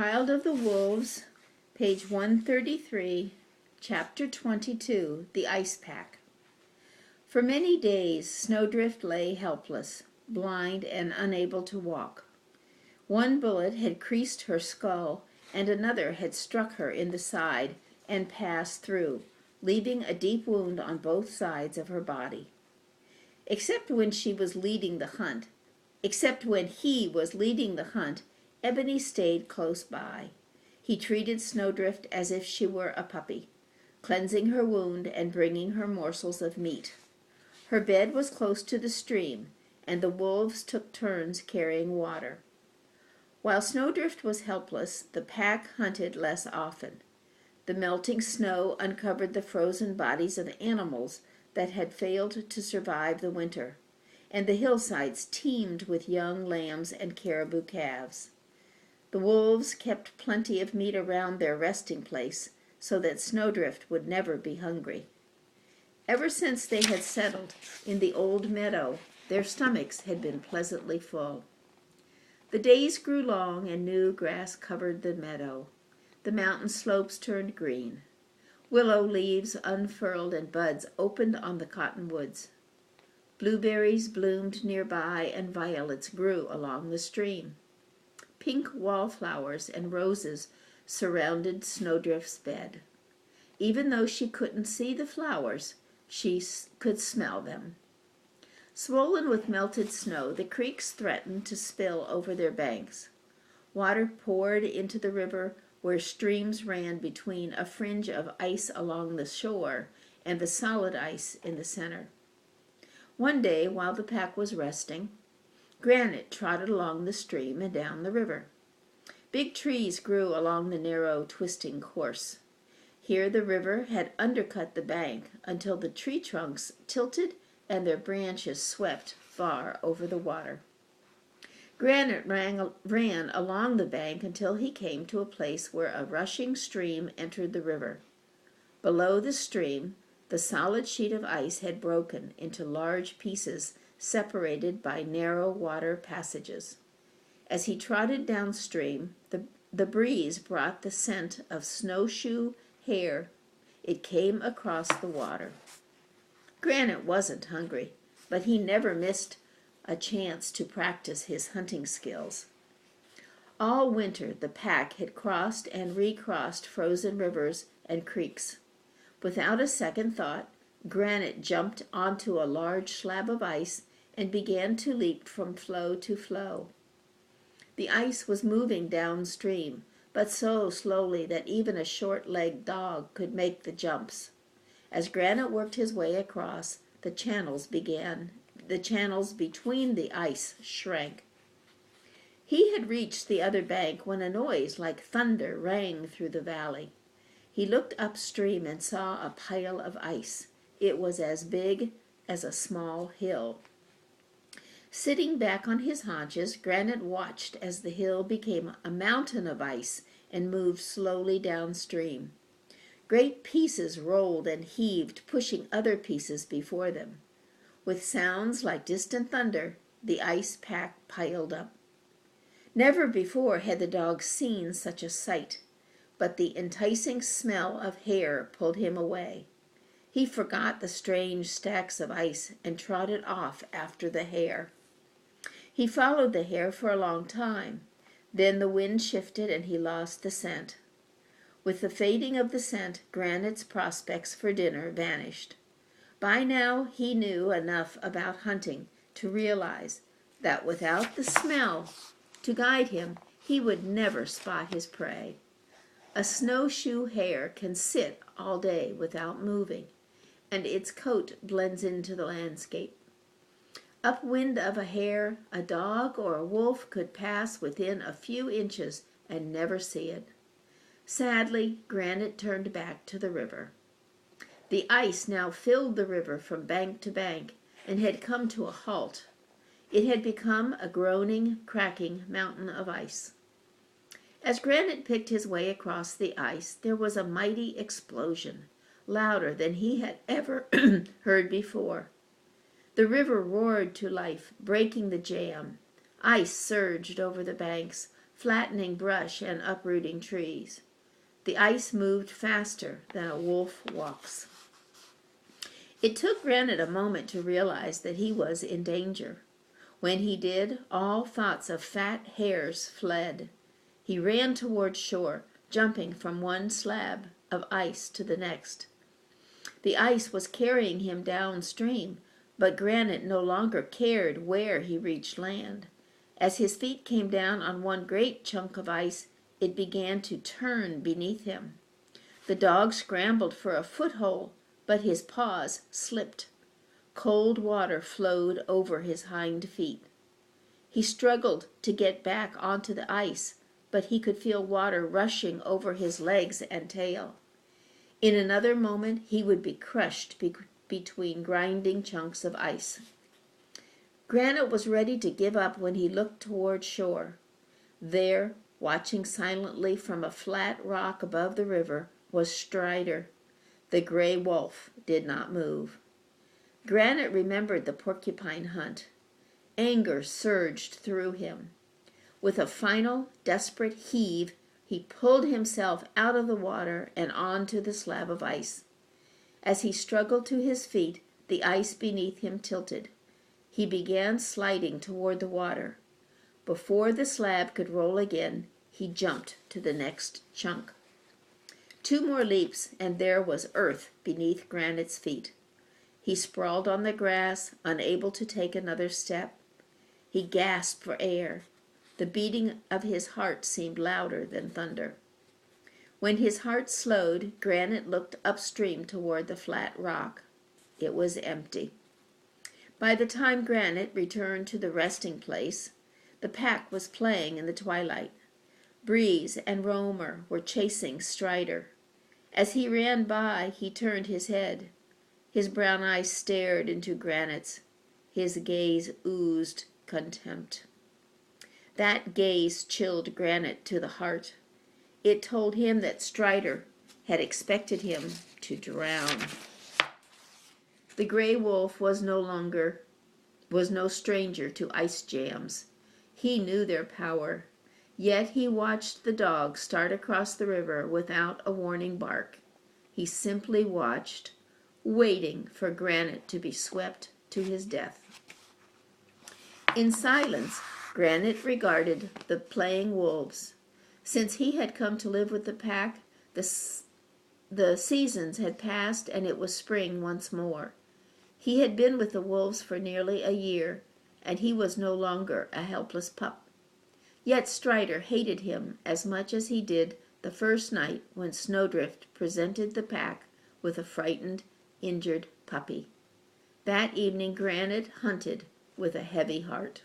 Child of the Wolves, page 133, chapter 22, The Ice Pack. For many days, Snowdrift lay helpless, blind and unable to walk. One bullet had creased her skull, and another had struck her in the side and passed through, leaving a deep wound on both sides of her body. Except when he was leading the hunt, Ebony stayed close by. He treated Snowdrift as if she were a puppy, cleansing her wound and bringing her morsels of meat. Her bed was close to the stream, and the wolves took turns carrying water. While Snowdrift was helpless, the pack hunted less often. The melting snow uncovered the frozen bodies of animals that had failed to survive the winter, and the hillsides teemed with young lambs and caribou calves. The wolves kept plenty of meat around their resting place so that Snowdrift would never be hungry. Ever since they had settled in the old meadow, their stomachs had been pleasantly full. The days grew long and new grass covered the meadow. The mountain slopes turned green. Willow leaves unfurled and buds opened on the cottonwoods. Blueberries bloomed nearby and violets grew along the stream. Pink wallflowers and roses surrounded Snowdrift's bed. Even though she couldn't see the flowers, she could smell them. Swollen with melted snow, the creeks threatened to spill over their banks. Water poured into the river where streams ran between a fringe of ice along the shore and the solid ice in the center. One day, while the pack was resting, Granite trotted along the stream and down the river. Big trees grew along the narrow, twisting course. Here the river had undercut the bank until the tree trunks tilted and their branches swept far over the water. Granite ran along the bank until he came to a place where a rushing stream entered the river. Below the stream, the solid sheet of ice had broken into large pieces separated by narrow water passages. As he trotted downstream, the breeze brought the scent of snowshoe hair. It came across the water. Granite wasn't hungry, but he never missed a chance to practice his hunting skills. All winter the pack had crossed and recrossed frozen rivers and creeks. Without a second thought, Granite jumped onto a large slab of ice and began to leap from floe to floe. The ice was moving downstream, but so slowly that even a short-legged dog could make the jumps. As Granite worked his way across, the channels between the ice shrank. He had reached the other bank when a noise like thunder rang through the valley. He looked upstream and saw a pile of ice. It was as big as a small hill. Sitting back on his haunches, Granite watched as the hill became a mountain of ice and moved slowly downstream. Great pieces rolled and heaved, pushing other pieces before them. With sounds like distant thunder, the ice pack piled up. Never before had the dog seen such a sight, but the enticing smell of hair pulled him away. He forgot the strange stacks of ice and trotted off after the hare. He followed the hare for a long time. Then the wind shifted and he lost the scent. With the fading of the scent, Granite's prospects for dinner vanished. By now he knew enough about hunting to realize that without the smell to guide him, he would never spot his prey. A snowshoe hare can sit all day without moving, and its coat blends into the landscape. Upwind of a hare, a dog or a wolf could pass within a few inches and never see it. Sadly, Granite turned back to the river. The ice now filled the river from bank to bank and had come to a halt. It had become a groaning, cracking mountain of ice. As Granite picked his way across the ice, there was a mighty explosion, louder than he had ever heard before. The river roared to life, breaking the jam. Ice surged over the banks, flattening brush and uprooting trees. The ice moved faster than a wolf walks. It took Granite a moment to realize that he was in danger. When he did, all thoughts of fat hares fled. He ran toward shore, jumping from one slab of ice to the next. The ice was carrying him downstream, but Granite no longer cared where he reached land. As his feet came down on one great chunk of ice, it began to turn beneath him. The dog scrambled for a foothold, but his paws slipped. Cold water flowed over his hind feet. He struggled to get back onto the ice, but he could feel water rushing over his legs and tail. In another moment he would be crushed between grinding chunks of ice. Granite was ready to give up when he looked toward shore. There, watching silently from a flat rock above the river, was Strider. The gray wolf did not move. Granite remembered the porcupine hunt. Anger surged through him. With a final, desperate heave, he pulled himself out of the water and onto the slab of ice. As he struggled to his feet, the ice beneath him tilted. He began sliding toward the water. Before the slab could roll again, he jumped to the next chunk. 2 more leaps, and there was earth beneath Granite's feet. He sprawled on the grass, unable to take another step. He gasped for air. The beating of his heart seemed louder than thunder. When his heart slowed, Granite looked upstream toward the flat rock. It was empty. By the time Granite returned to the resting place, the pack was playing in the twilight. Breeze and Romer were chasing Strider. As he ran by, he turned his head. His brown eyes stared into Granite's. His gaze oozed contempt. That gaze chilled Granite to the heart. It told him that Strider had expected him to drown. The gray wolf was no stranger to ice jams. He knew their power. Yet he watched the dog start across the river without a warning bark. He simply watched, waiting for Granite to be swept to his death. In silence, Granite regarded the playing wolves. Since he had come to live with the pack, the seasons had passed and it was spring once more. He had been with the wolves for nearly a year, and he was no longer a helpless pup. Yet Strider hated him as much as he did the first night when Snowdrift presented the pack with a frightened, injured puppy. That evening Granite hunted with a heavy heart.